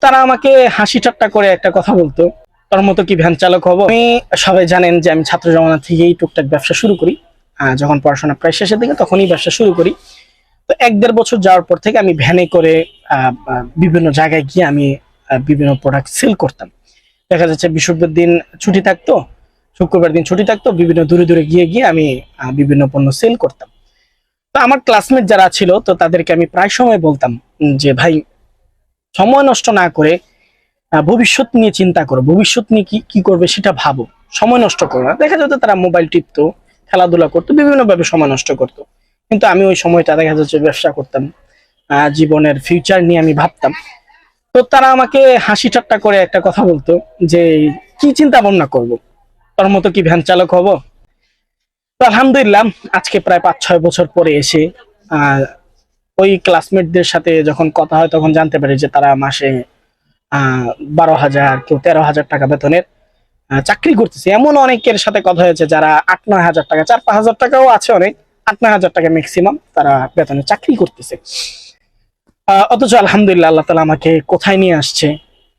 তারা আমাকে হাসি ঠাট্টা করে একটা কথা বলতো, তোর মতো কি ভ্যান চালক হবো। আমি সবাই জানেন যে আমি ছাত্র জমানা থেকেই টুকটাক ব্যবসা শুরু করি। যখন পড়াশোনা প্রায় শেষের দিকে তখনই ব্যবসা শুরু করি। তো 1-1.5 বছর যাওয়ার পর থেকে আমি ভ্যানে করে বিভিন্ন জায়গায় গিয়ে আমি বিভিন্ন প্রোডাক্ট সেল করতাম। দেখা যাচ্ছে বৃহস্পতিবার দিন ছুটি থাকতো, শুক্রবার দিন ছুটি থাকতো, বিভিন্ন দূরে দূরে গিয়ে গিয়ে আমি বিভিন্ন পণ্য সেল করতাম। তো আমার ক্লাসমেট যারা ছিল তো তাদেরকে আমি প্রায় সময় বলতাম যে ভাই, সময় নষ্ট না করে ভবিষ্যৎ নিয়ে চিন্তা করো, ভবিষ্যৎ নিয়ে কি কি করবে সেটা ভাবো, সময় নষ্ট করো না। দেখা যেত তারা মোবাইল টিপতো, খেলাধুলা করতো, বিভিন্ন ভাবে সময় নষ্ট করতো। কিন্তু আমি ওই সময়টা দেখা যাচ্ছে ব্যবসা করতাম, জীবনের ফিউচার নিয়ে আমি ভাবতাম। তো তারা আমাকে হাসি ঠাট্টা করে একটা কথা বলতো যে কি চিন্তা ভাবনা করবো, তোর মতো কি ভ্যান চালক হব। তো আলহামদুলিল্লাহ আজকে প্রায় 5-6 বছর পরে এসে আহ ওই ক্লাসমেটদের সাথে যখন কথা হয় তখন জানতে পারি যে তারা মাসে 12,000, কেউ 13,000 টাকা বেতনের চাকরি করতেছে। এমন অনেকের সাথে কথা হয়েছে যারা 8-9 হাজার টাকা, 4-5 হাজার টাকাও আছে অনেক, 8-9 হাজার টাকা ম্যাক্সিমাম তারা বেতনে চাকরি করতেছে। অথচ আলহামদুলিল্লাহ আল্লাহ তালা আমাকে কোথায় নিয়ে আসছে।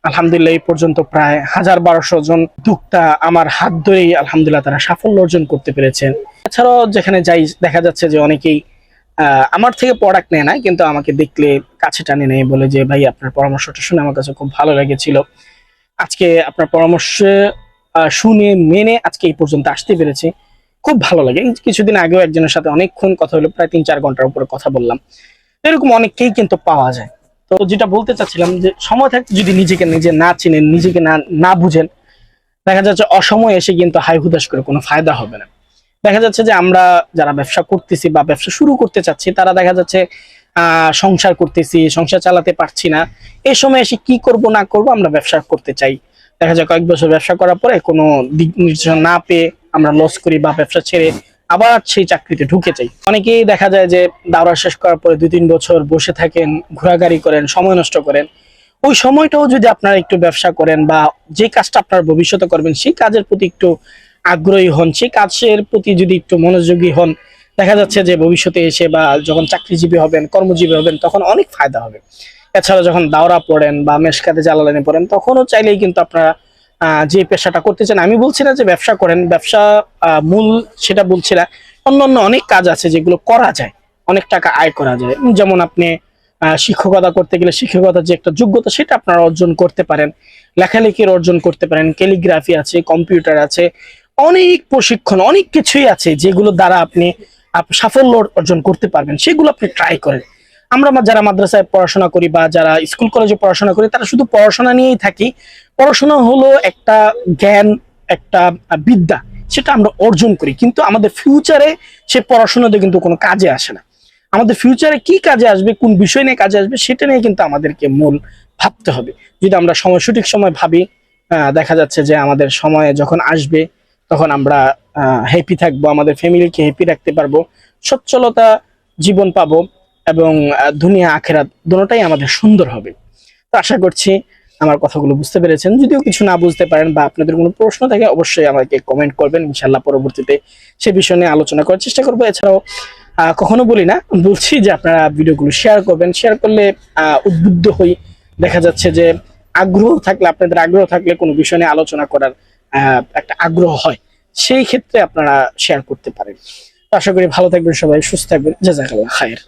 আলহামদুলিল্লাহ এই পর্যন্ত প্রায় 1,000-1,200 জন উদ্যোক্তা আমার হাত ধরেই আলহামদুলিল্লাহ তারা সাফল্য অর্জন করতে পেরেছেন। এছাড়াও যেখানে যাই দেখা যাচ্ছে যে অনেকেই আমার থেকে প্রোডাক্ট নেয় না, কিন্তু আমাকে দেখলে কাছে টানে নেয়, বলে যে ভাই আপনার পরামর্শটা শুনে আমার কাছে খুব ভালো লেগেছিল, আজকে আপনার পরামর্শ শুনে মেনে আজকে এই পর্যন্ত আসতে পেরেছি, খুব ভালো লাগে। কিছুদিন আগেও একজনের সাথে অনেকক্ষণ কথা হলো, প্রায় 3-4 ঘন্টার উপরে কথা বললাম। এরকম অনেককেই কিন্তু পাওয়া যায়। তো যেটা বলতে চাচ্ছিলাম যে সময় থাকতে যদি নিজেকে নিজে না চিনেন, নিজেকে না না বুঝেন, দেখা যাচ্ছে অসময়ে এসে কিন্তু হাই হুতাশ করে কোনো ফায়দা হবে না। দেখা যাচ্ছে যে আমরা যারা ব্যবসা করতেছি বা ব্যবসা শুরু করতে চাচ্ছি তারা দেখা যাচ্ছে সংসার করতেছি, সংসার চালাতে পারছি না, এই সময় এসে কি করব না করব আমরা ব্যবসা করতে চাই। দেখা যায় কয়েক বছর ব্যবসা করার পরে কোনো দিক নির্দেশনা না পেয়ে আমরা লস করি বা ব্যবসা ছেড়ে আবার সেই চাকরিতে ঢুকে যাই। অনেকেই দেখা যায় যে দাওরা শেষ করার পরে 2-3 বছর বসে থাকেন, ঘোরাঘুরি করেন, সময় নষ্ট করেন। ওই সময়টাও যদি আপনারা একটু ব্যবসা করেন বা যে কাজটা আপনার ভবিষ্যতে করবেন সেই কাজের প্রতি একটু আগ্রহী হন, সেই কাজের প্রতি যদি একটু মনোযোগী হন, দেখা যাচ্ছে যে ভবিষ্যতে এসে বা যখন চাকরিজীবী হবেন, কর্মজীবী হবেন, তখন অনেক ফায়দা হবে। এছাড়া যখন দাওরা পড়েন বা মেশকাতে জালালানি পড়েন তখনও চাইলেই কিন্তু আপনারা যে পেশাটা করতে চান, আমি বলছি না যে ব্যবসা করেন, ব্যবসা মূল সেটা বলছি না, অন্যান্য অনেক কাজ আছে যেগুলো করা যায়, অনেক টাকা আয় করা যায়। যেমন আপনি শিক্ষকতা করতে গেলে শিক্ষকতার যে একটা যোগ্যতা সেটা আপনারা অর্জন করতে পারেন, লেখালেখির অর্জন করতে পারেন, ক্যালিগ্রাফি আছে, কম্পিউটার আছে, অনেক প্রশিক্ষণ, অনেক কিছুই আছে যেগুলো দ্বারা আপনি সাফল্য অর্জন করতে পারবেন, সেগুলো আপনি ট্রাই করেন। আমরা যারা মাদ্রাসায় পড়াশোনা করি বা যারা স্কুল কলেজে পড়াশোনা করি তারা শুধু পড়াশোনা নিয়েই থাকি। পড়াশোনা হলো একটা জ্ঞান, একটা বিদ্যা, সেটা আমরা অর্জন করি, কিন্তু আমাদের ফিউচারে সে পড়াশোনাতে কিন্তু কোনো কাজে আসে না। আমাদের ফিউচারে কি কাজে আসবে, কোন বিষয় নিয়ে কাজে আসবে সেটা নিয়ে কিন্তু আমাদেরকে মূল ভাবতে হবে। যদি আমরা সঠিক সময় ভাবি, দেখা যাচ্ছে যে আমাদের সময় যখন আসবে তখন আমরা হ্যাপি থাকবো, আমাদের ফ্যামিলিকে হ্যাপি রাখতে পারবো, সচ্ছলতা জীবন পাবো এবং দুনিয়া আখেরাত দুটোটাই আমাদের সুন্দর হবে। তো আশা করছি আমার কথাগুলো বুঝতে পেরেছেন। যদিও কিছু না বুঝতে পারেন বা আপনাদের কোনো প্রশ্ন থাকে অবশ্যই আমাকে কমেন্ট করবেন, ইনশাল্লাহ পরবর্তীতে সে বিষয় নিয়ে আলোচনা করার চেষ্টা করবো। এছাড়াও কখনো বলি না, বলছি যে আপনারা ভিডিওগুলো শেয়ার করবেন, শেয়ার করলে উদ্বুদ্ধ হই। দেখা যাচ্ছে যে আগ্রহ থাকলে, আপনাদের আগ্রহ থাকলে কোনো বিষয় নিয়ে আলোচনা করার একটা আগ্রহ হয়, সেই ক্ষেত্রে আপনারা শেয়ার করতে পারেন। আশা করি ভালো থাকবেন সবাই, সুস্থ থাকবেন, জাযাকাল্লাহ খায়ের।